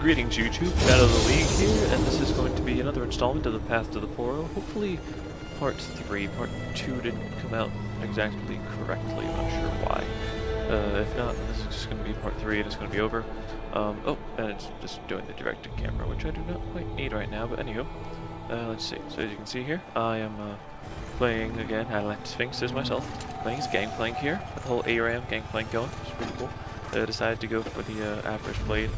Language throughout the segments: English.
Greetings YouTube, ShadowOfTheLeague here, and this is going to be another installment of the Path to the Poro. Hopefully part 3. Part 2 didn't come out exactly correctly, I'm not sure why. If not, this is just going to be part 3 and it's going to be over. Oh, and it's just doing the directed camera, which I do not quite need right now, but anywho. Let's see, so as you can see here, I am playing again, Adelaide Sphinx as myself, playing as Gangplank here, with the whole ARAM Gangplank going, which is pretty cool. Decided to go for the average blade.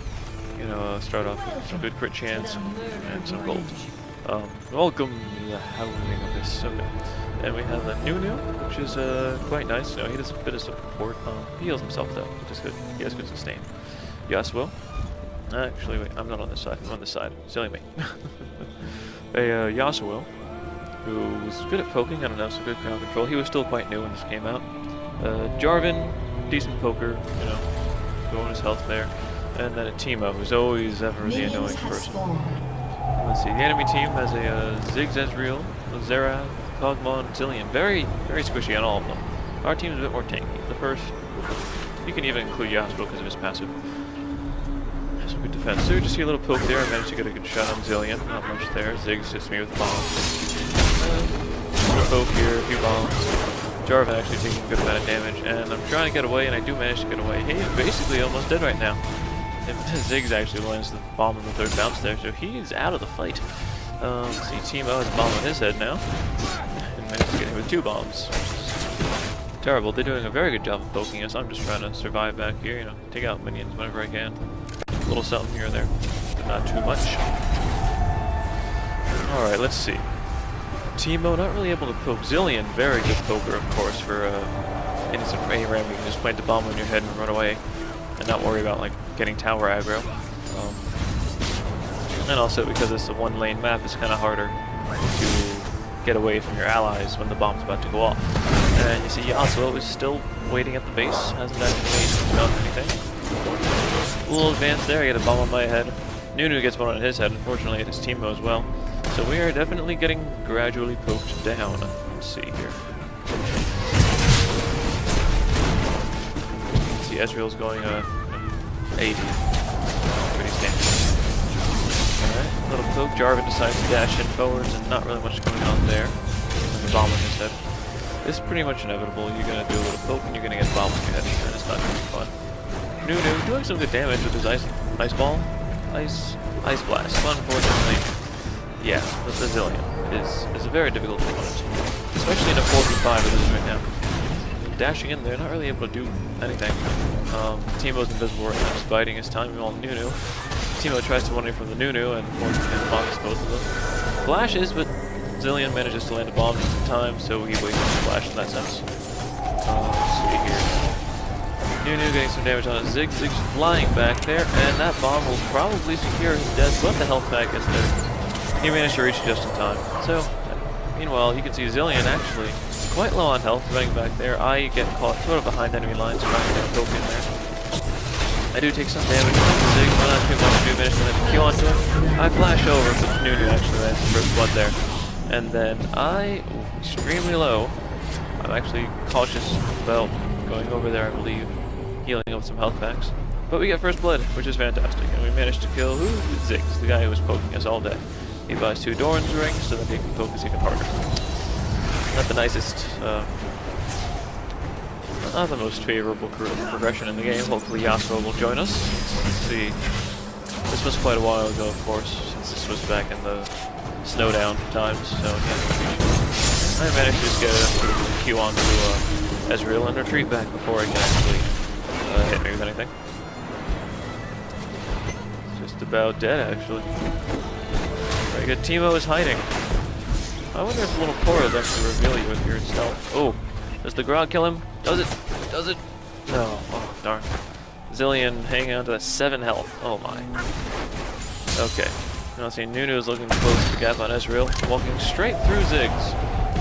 You know, start off with some good crit chance and some gold. Welcome to the howling abyss. Okay. And we have a Nunu, which is quite nice. You know, he does a bit of support. He heals himself though, which is good. He has good sustain. Yasuo. Actually, wait, I'm not on this side. I'm on this side. Silly me. A Yasuo, who was good at poking. I don't know, some good ground control. He was still quite new when this came out. Jarvan, decent poker. You know, going his health there. And then a Teemo, who's always ever the annoying person. Let's see, the enemy team has a Ziggs, Ezreal, Zera, Kog'Maw, and Zilean. Very squishy on all of them. Our team's a bit more tanky. The first, you can even include Yasuo because of his passive. Has some good defense. So we just see a little poke there. I managed to get a good shot on Zilean. Not much there. Ziggs hits me with bombs. A poke here, a few bombs. Jarvan actually taking a good amount of damage, and I'm trying to get away, and I do manage to get away. He's basically almost dead right now. And Ziggs actually lands the bomb on the third bounce there, so he's out of the fight. See, Teemo has a bomb on his head now, and managed to get him with 2 bombs, which is terrible. They're doing a very good job of poking us. I'm just trying to survive back here, you know, take out minions whenever I can. A little something here or there, but not too much. Alright, let's see. Teemo not really able to poke. Zilean, very good poker, of course, for innocent ARAM. You can just plant the bomb on your head and run away, and not worry about like getting tower aggro. And also because it's a one-lane map, it's kind of harder to get away from your allies when the bomb's about to go off. And you see Yasuo is still waiting at the base, hasn't actually done anything. A little advance there, I get a bomb on my head. Nunu gets one on his head, unfortunately it is Teemo as well. So we are definitely getting gradually poked down. Let's see here. Let's see, Ezreal's going 80. Pretty standard. Alright, little poke. Jarvan decides to dash in forwards and not really much going on there. And the bomb on his head. It's pretty much inevitable. You're going to do a little poke and you're going to get a bomb on your head, and it's not going to be fun. Nunu doing some good damage with his ice ball. Ice blast. Unfortunately, yeah, the Zilean is a very difficult opponent, especially in a 4v5 as it is right now. Dashing in there, not really able to do anything. Teemo's invisible right now, just biding his time while Nunu. Teemo tries to run in from the Nunu and blocks both of them. Flashes, but Zilean manages to land a bomb just in time, so he wastes his flash in that sense. Let's see here. Nunu getting some damage on it. Ziggs flying back there, and that bomb will probably secure his death, but the health pack is there. He managed to reach it just in time. So, meanwhile, you can see Zilean actually quite low on health running back there. I get caught sort of behind enemy lines trying to get a poke in there. I do take some damage from Ziggs, but not too much. I do manage to land a Q onto him. I flash over, but Nunu actually lands the first blood there. And then extremely low. I'm actually cautious about going over there, I believe, healing up some health packs. But we get first blood, which is fantastic. And we managed to kill Ziggs, the guy who was poking us all day. He buys 2 Doran's rings so that he can focus even harder. Not the nicest, not the most favorable progression in the game. Hopefully Yasuo will join us. Let's see. This was quite a while ago, of course, since this was back in the snowdown times. So yeah, I managed to just get a Q onto Ezreal and retreat back before he can actually hit me with anything. Just about dead, actually. Very good. Teemo is hiding. I wonder if a little Poro is actually reveal you with your stealth. Oh, does the Grog kill him? Does it? Does it? No. Oh, darn. Zilean hanging on to that 7 health. Oh my. Okay. Now see, Nunu is looking close to the gap on Ezreal, walking straight through Ziggs,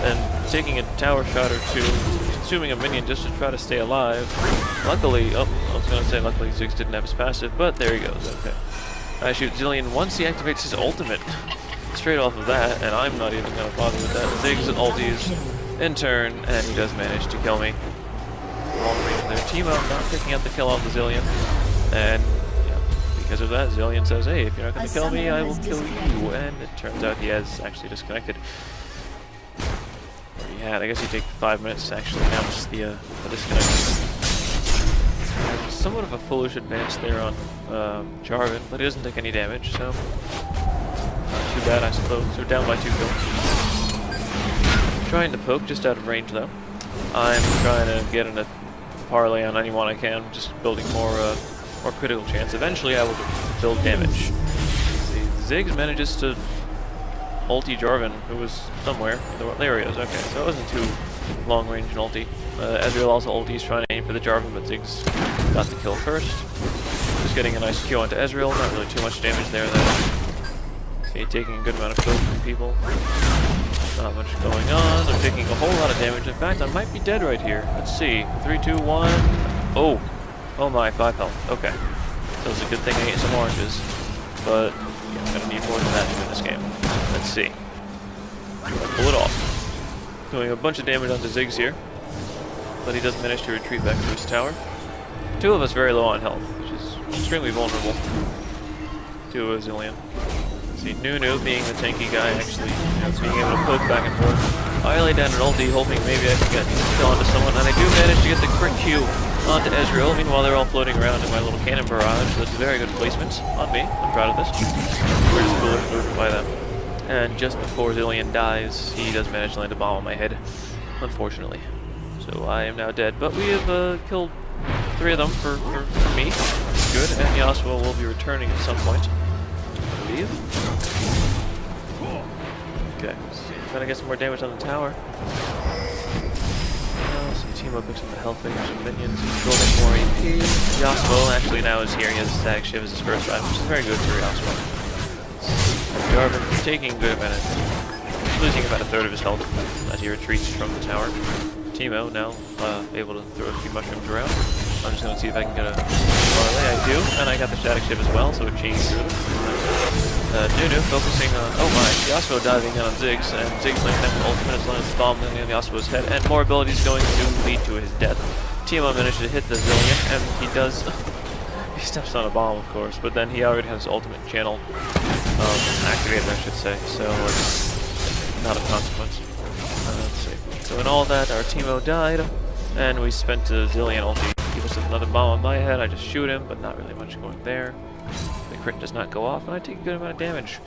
and taking a tower shot or 2, consuming a minion just to try to stay alive. Luckily, I was going to say luckily Ziggs didn't have his passive, but there he goes. Okay. I shoot Zilean once he activates his ultimate. Straight off of that, and I'm not even going to bother with that. Ziggs ulties in turn, and he does manage to kill me. All the way to there. Teemo not picking up the kill on the Zilean, and yeah, because of that, Zillion says, hey, if you're not going to kill me, I will kill you. And it turns out he has actually disconnected. Or he had. I guess you take 5 minutes to actually announce the disconnect. And somewhat of a foolish advance there on Jarvan, but he doesn't take any damage, so not too bad, I suppose. We're down by 2 kills. Trying to poke, just out of range though. I'm trying to get in a parlay on anyone I can, just building more critical chance. Eventually I will build damage. Ziggs manages to ulti Jarvan, who was somewhere. There he is, okay, so it wasn't too long range an ulti. Ezreal also ultis, trying to aim for the Jarvan, but Ziggs got the kill first. Just getting a nice Q onto Ezreal, not really too much damage there though. Okay, taking a good amount of kills from people. Not much going on. I'm taking a whole lot of damage. In fact, I might be dead right here. Let's see. 3, 2, 1. Oh. Oh my, 5 health. Okay. So it's a good thing I ate some oranges. But yeah, I'm gonna need more than that to win this game. Let's see. Pull it off. Doing a bunch of damage onto Ziggs here. But he does manage to retreat back to his tower. 2 of us very low on health, which is extremely vulnerable to a Zillion. See, Nunu being the tanky guy, actually being able to poke back and forth. I lay down an ulti, hoping maybe I can get a kill onto someone, and I do manage to get the crit Q onto Ezreal. Meanwhile, they're all floating around in my little cannon barrage, so that's a very good placement on me. I'm proud of this. We're just foolish movement by them. And just before Zillion dies, he does manage to land a bomb on my head, unfortunately. So I am now dead, but we have killed 3 of them for me. Good, and Yasuo will be returning at some point. Okay, let's see. Trying to get some more damage on the tower. Some Teemo picks up the health base, some minions, he's building more AP. Yasuo actually now is here, he has a static shiv as his first drive, which is very good for Yasuo. Jarvan taking good advantage, losing about 1/3 of his health as he retreats from the tower. Teemo now able to throw a few mushrooms around. I'm just going to see if I can get a parlay. I do, and I got the static shiv as well, so it changed through them. Nunu focusing on, oh my, Yasuo diving in on Ziggs, and Ziggs laying down the ultimate as long as the bomb landing on Yasuo's head, and more abilities going to lead to his death. Teemo managed to hit the Zillion, and he does, he steps on a bomb of course, but then he already has his ultimate channel activated, I should say, so it's not a consequence. Let's see. So in all that, our Teemo died, and we spent a Zillion ulti. He puts another bomb on my head, I just shoot him, but not really much going there. The crit does not go off, and I take a good amount of damage.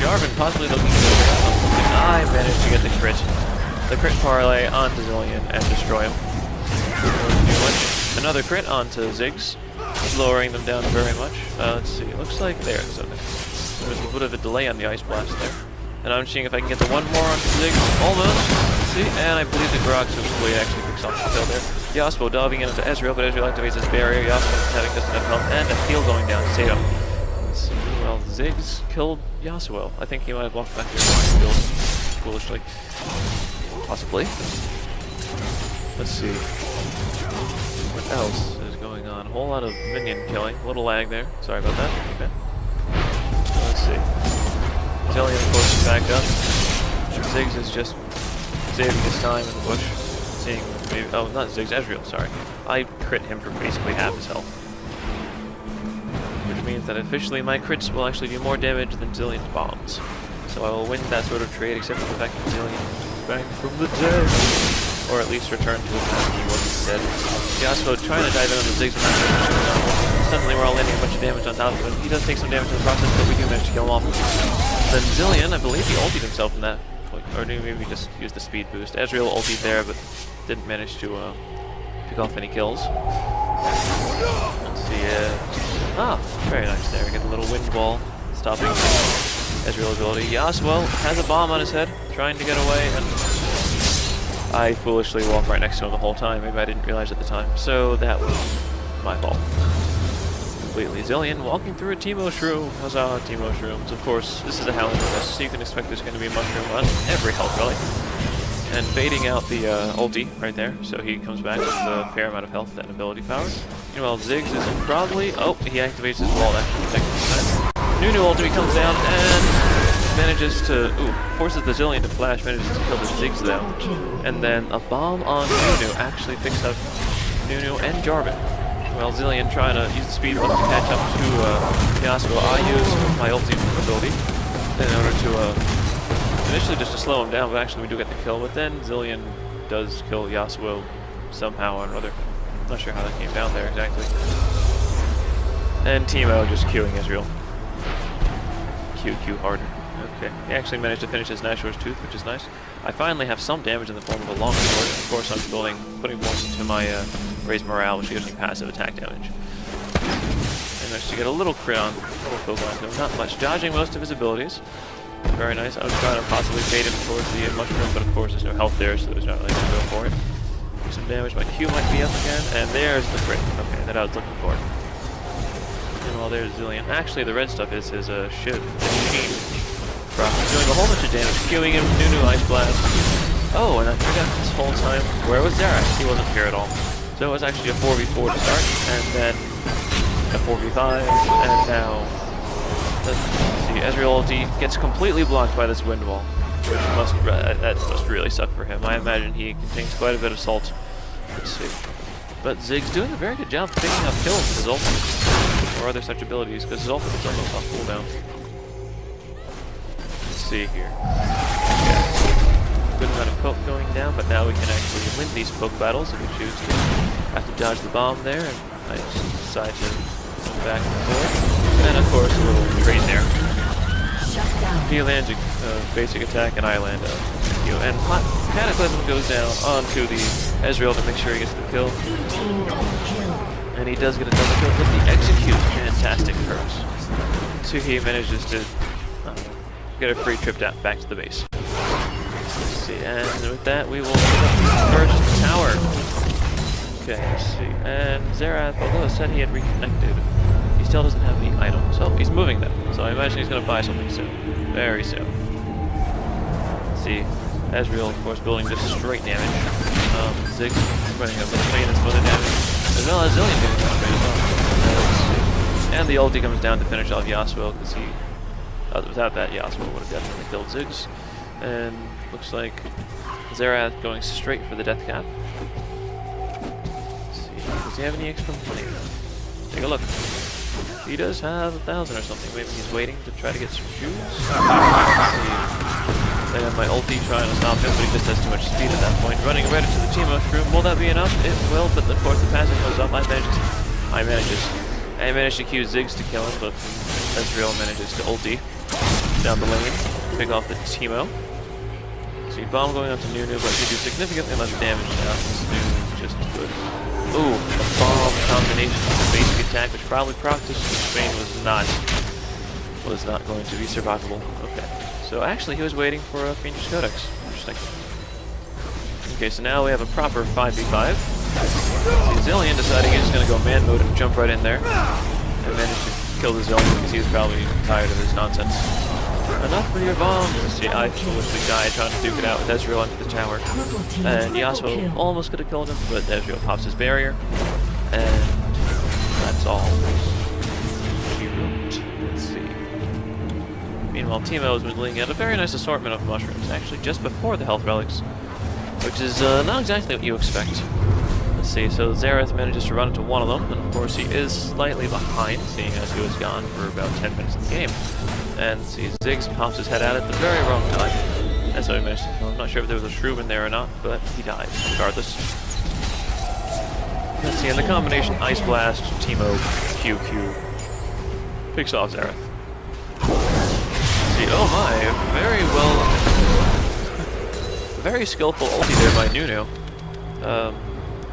Jarvan possibly looking to go down on something. I managed to get the crit parlay onto Zillion and destroy him. Another crit onto Ziggs, lowering them down very much. Let's see, it looks like there's a bit of a delay on the Ice Blast there. And I'm seeing if I can get the one more onto Ziggs, almost. Let's see, and I believe the Grog Blade actually picks off the kill there. Yasuo diving into Ezreal, but Ezreal activates his barrier. Yasuo having just enough health, and a heal going down to save him. Let's see, well, Ziggs killed Yasuo. I think he might have walked back here and killed foolishly. Possibly. Let's see. What else is going on? A whole lot of minion killing. A little lag there. Sorry about that. Okay. Let's see. Zillion, of course, is back up. Ziggs is just saving his time in the bush. Seeing maybe, oh, not Ziggs, Ezreal, sorry. I crit him for basically half his health. Which means that officially my crits will actually do more damage than Zillion's bombs. So I will win that sort of trade, except for the fact that Zillion is back from the dead. Or at least return to his time he wasn't dead. Yasuo trying to dive in on the Ziggs, suddenly we're all landing a bunch of damage on top of him. He does take some damage in the process, but we do manage to kill him off. Then Zillion, I believe he ultied himself in that point, or maybe just used the speed boost. Ezreal ultied there, but didn't manage to pick off any kills. Let's see, very nice there. We get a little wind wall, stopping Ezreal's ability. Yasuo has a bomb on his head, trying to get away, and I foolishly walked right next to him the whole time. Maybe I didn't realize at the time, so that was my fault. Completely. Zillion walking through a Teemo Shroom. Huzzah, Teemo Shrooms. Of course, this is a Howling Fest, so you can expect there's going to be a mushroom on every health really. And baiting out the ulti right there, so he comes back with a fair amount of health and ability power. Meanwhile, Ziggs is probably... Oh, he activates his wall actually. Nunu ulti comes down and manages to... forces the Zillion to flash, manages to kill the Ziggs though. And then a bomb on Nunu actually picks up Nunu and Jarvan. Well, Zillion trying to use the speed bump to catch up to Yasuo. I use my ulti ability in order to initially just to slow him down, but actually we do get the kill. But then Zillion does kill Yasuo somehow or another. Not sure how that came down there exactly. And Teemo just queuing Israel. Q harder. Okay, he actually managed to finish his Nashor's Tooth, which is nice. I finally have some damage in the form of a long sword. Of course, I'm putting more into my raised morale, which gives me passive attack damage. I managed to get a little crit on, a little kill on him. Not much. Dodging most of his abilities. Very nice. I was trying to possibly bait him towards the mushroom, but of course there's no health there, so there's not really going to go for it. Do some damage. My Q might be up again, and there's the crit. Okay, that I was looking for. And while there's Zillion. Actually, the red stuff is his shiv machine. Doing a whole bunch of damage, queuing him, new Ice Blast. Oh, and I forgot this whole time, where was Xerath? He wasn't here at all. So it was actually a 4v4 to start, and then a 4v5, and now, let's see, Ezreal ulti gets completely blocked by this wind wall, which that must really suck for him. I imagine he contains quite a bit of salt. Let's see. But Zig's doing a very good job picking up kills with his ulti, or other such abilities, because his ulti is almost on cooldown. See here. Yeah. Good amount of poke going down, but now we can actually win these poke battles if we choose to. Have to dodge the bomb there, and I just decide to go back and forth. And of course, a little trade there. He lands a basic attack, and I land a Q. And Cataclysm goes down onto the Ezreal to make sure he gets the kill. And he does get a double kill with the execute. Fantastic for us. So he manages to get a free trip down back to the base. Let's see, and with that we will pick up the first tower. Okay, let's see. And Xerath, although it said he had reconnected, he still doesn't have the item. So he's moving them. So I imagine he's gonna buy something soon. Very soon. Let's see. Ezreal, of course, building just straight damage. Ziggs running up with and some other damage. As well as Zillion getting damage as well. Let's see. And the ulti comes down to finish off Yasuo because he without that, Yasuo would have definitely killed Ziggs. And looks like Xerath going straight for the death cap. Let's see, does he have any extra money? Take a look. He does have 1,000 or something. Maybe he's waiting to try to get some shoes. Let's see. I have my ulti trying to stop him, but he just has too much speed at that point. Running right into the team mushroom. Will that be enough? It will, but of course the passive goes up. I managed to cue Ziggs to kill him, but Ezreal manages to ulti down the lane, pick off the Teemo. See, bomb going up to Nunu, but he do significantly less damage now. This Nunu is just good. Ooh, a bomb combination with the basic attack, which probably procced his Spain was not going to be survivable. Okay, so actually he was waiting for a Phoenix Codex. Interesting. Okay, so now we have a proper 5v5. See, Zillion deciding he's just going to go man mode and jump right in there. And managed to kill the zone because he was probably tired of his nonsense. Enough for your bombs! See, I foolishly died trying to duke it out with Ezreal into the tower. And Yasuo almost could have killed him, but Ezreal pops his barrier. And that's all she wrote. Let's see. Meanwhile, Teemo has been laying out a very nice assortment of mushrooms, actually just before the health relics, which is not exactly what you expect. Let's see, so Xerath manages to run into one of them, and of course he is slightly behind, seeing as he was gone for about 10 minutes in the game. And see, Ziggs pops his head out at the very wrong time. And so he managed to kill him. I'm not sure if there was a shroom in there or not, but he died, regardless. Let's see, and the combination Ice Blast, Teemo, QQ, picks off Xerath. See, oh my, very well, very skillful ulti there by Nunu.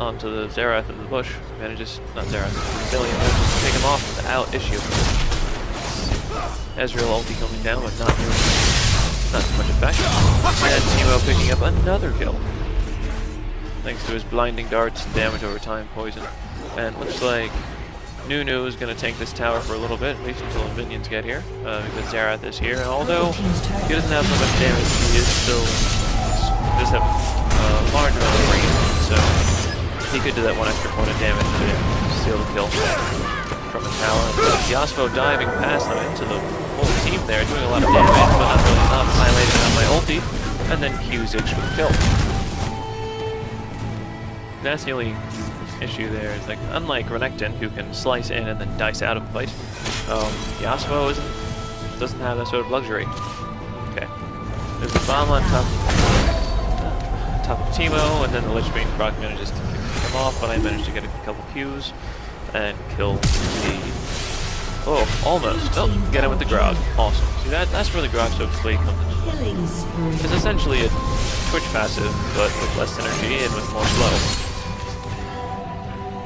Onto the Xerath in the bush. Manages, not Xerath, Zillion manages to take him off without issue. Ezreal ulti coming down, but not too much effect. And Teemo picking up another kill. Thanks to his blinding darts, damage over time, poison. And looks like Nunu is going to tank this tower for a little bit, at least until the minions get here, because Xerath is here. And although he doesn't have so much damage, he is still does have a large amount of range, so he could do that one extra point of damage to steal the kill from the tower. Yasuo diving past them into the whole team there, doing a lot of damage, but not really enough. Annihilating on my ulti, and then Q Ziggs for the kill. That's the only issue there is, like, unlike Renekton, who can slice in and then dice out of the fight, Yasuo doesn't have that sort of luxury. Okay. There's the bomb on top of Teemo, and then the Lich Bane proc manages to pick him off, but I managed to get a couple Qs and kill the... Oh, almost. Oh, get him with the Grog. Awesome. See, that's where the Grog Soaked Blade comes in. It's essentially a Twitch passive, but with less synergy and with more slow.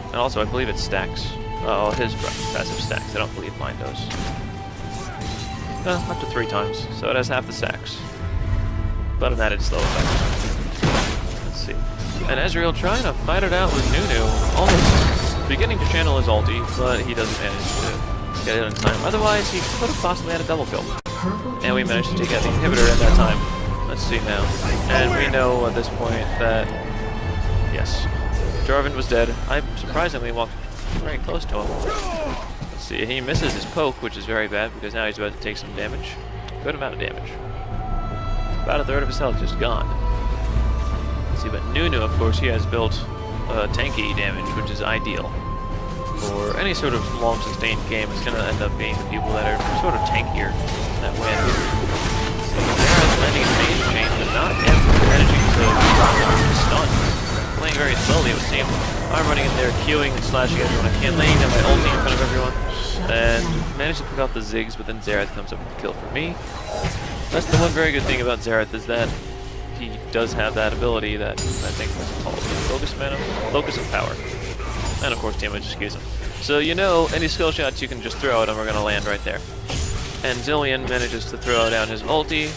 And also, I believe it stacks. Oh, his passive stacks. I don't believe mine does. Up to 3 times, so it has half the stacks. But an added slow effect. Let's see. And Ezreal trying to fight it out with Nunu. Almost beginning to channel his ulti, but he doesn't manage to get it in time. Otherwise, he could have possibly had a double kill. And we managed to take out the inhibitor at that time. Let's see now. And we know at this point that, yes, Jarvan was dead. I surprisingly walked very close to him. Let's see, he misses his poke, which is very bad because now he's about to take some damage. Good amount of damage. About a third of his health just gone. Let's see, but Nunu, of course, he has built tanky damage, which is ideal. For any sort of long sustained game, it's going to end up being the people that are sort of tankier that win. So Zera's landing a phase chain, but not managing to stun. Playing very slowly, it would seem. I'm running in there, queuing and slashing everyone I can, laying down my ulti in front of everyone, and managed to pick out the Ziggs, but then Xerath comes up with the kill for me. That's the one very good thing about Xerath, is that he does have that ability that I think was called Locus of Power. And of course, Teemo just kills him. So you know, any skill shots you can just throw at him are going to land right there. And Zilean manages to throw down his ulti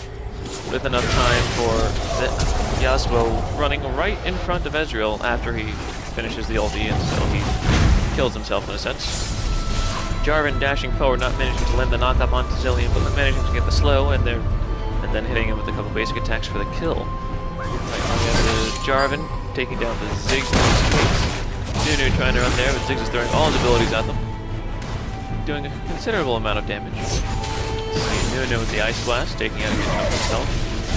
with enough time for Yasuo running right in front of Ezreal after he finishes the ulti, and so he kills himself in a sense. Jarvan dashing forward, not managing to land the knock-up onto Zilean, but managing to get the slow, and then hitting him with a couple basic attacks for the kill. Right, Jarvan taking down the Ziggs in this case. Nunu trying to run there, but Ziggs is throwing all his abilities at them, doing a considerable amount of damage. See Nunu with the Ice Blast, taking out a good chunk of himself.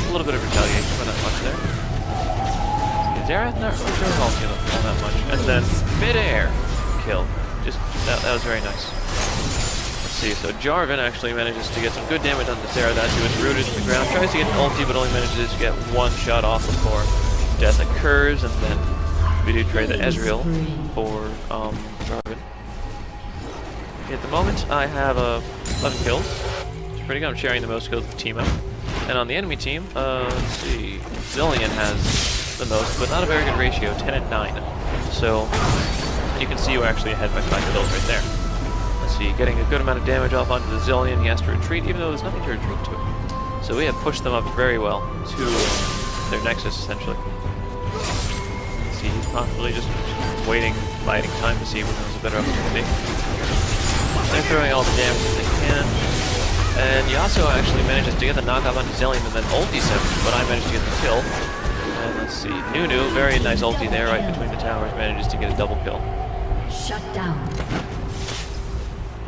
A little bit of retaliation, but not much there. See, Xerath not really throwing all that much. And then mid-air kill. That was very nice. Let's see, so Jarvan actually manages to get some good damage on the Xerath as he was rooted to the ground. Tries to get an ulti, but only manages to get one shot off before death occurs, and then we do trade the Ezreal for Jarvan. Okay, at the moment, I have 11 kills. It's pretty good. I'm sharing the most kills with Teemo. And on the enemy team, let's see, Zilean has the most, but not a very good ratio, 10 and 9. So you can see we're actually ahead by 5 kills right there. Let's see, getting a good amount of damage off onto the Zilean. He has to retreat, even though there's nothing to retreat to. So we have pushed them up very well to their nexus, essentially. He's possibly just waiting, biding time to see when there's a better opportunity. They're throwing all the damage that they can. And Yasuo actually manages to get the knockoff onto Zilean and then ultis him, but I managed to get the kill. And let's see, Nunu, very nice ulti there right between the towers, manages to get a double kill. Shut down.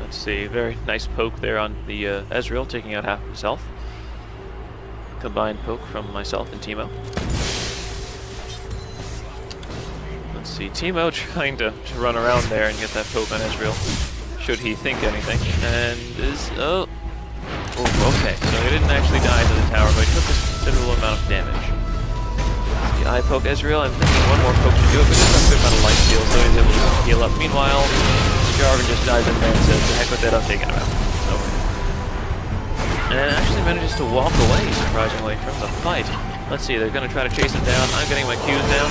Let's see, very nice poke there on the Ezreal, taking out half of himself. Combined poke from myself and Teemo. Let's see, Teemo trying to run around there and get that poke on Ezreal, should he think anything, and is, oh, okay, so he didn't actually die to the tower, but he took a considerable amount of damage. See, I poke Ezreal, I'm thinking one more poke should do it, but he does a good amount of life steal, so he's able to heal up. Meanwhile, Jarvan just dies in there and says, the heck with it, I'm taking him out. And actually manages to walk away, surprisingly, from the fight. Let's see, they're going to try to chase him down. I'm getting my Qs down,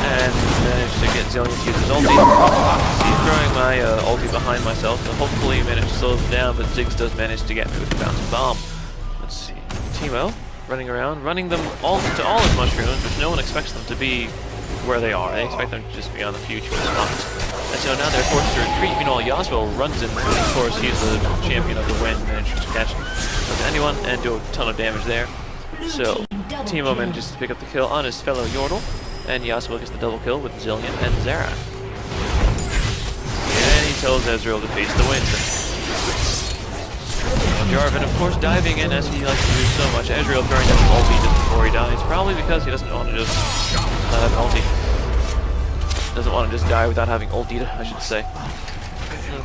and manage to get Zilean to use his ulti. See, throwing my ulti behind myself, so hopefully manage to slow them down, but Ziggs does manage to get me with the bouncing bomb. Let's see, Teemo running around, running them all to all his mushrooms, which no one expects them to be where they are. They expect them to just be on the future spots. And so now they're forced to retreat. Meanwhile, Yasuo runs in, of course, he's the champion of the wind, manages to catch anyone and do a ton of damage there. So Teemo manages to pick up the kill on his fellow Yordle, and Yasuo gets the double kill with Zilean and Xerath. And he tells Ezreal to face the wind. Jarvan, of course, diving in as he likes to do so much. Ezreal throwing down an ulti just before he dies, probably because he doesn't want to just not have an ulti. doesn't want to just die without having ultied, I should say.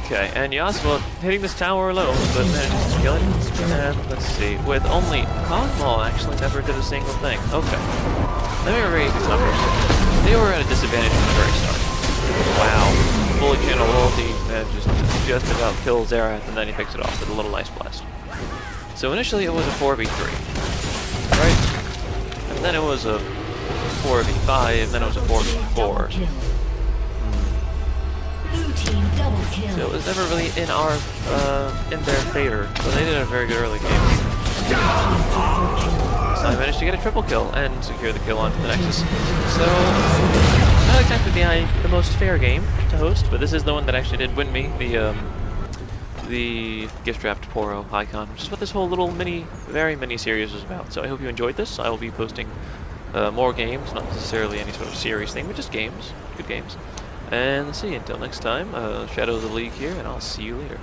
Okay, and Yasuo hitting this tower alone, but manages to kill it. And let's see, with only Cosmo actually never did a single thing. Okay, let me read these numbers. They were at a disadvantage from the very start. Wow, fully channel ulti manages to just about kill Xerath, and then he picks it off with a little Ice Blast. So initially it was a 4v3, right? And then it was a 4v5, and then it was a 4v4. So it was never really in their favor, but they did a very good early game. So I managed to get a triple kill and secure the kill onto the Nexus. So not exactly the most fair game to host, but this is the one that actually did win me the gift wrapped Poro icon, which is what this whole little very mini series is about. So I hope you enjoyed this. I will be posting more games, not necessarily any sort of series thing, but just games, good games. And let's see, until next time, Shadow of the League here, and I'll see you later.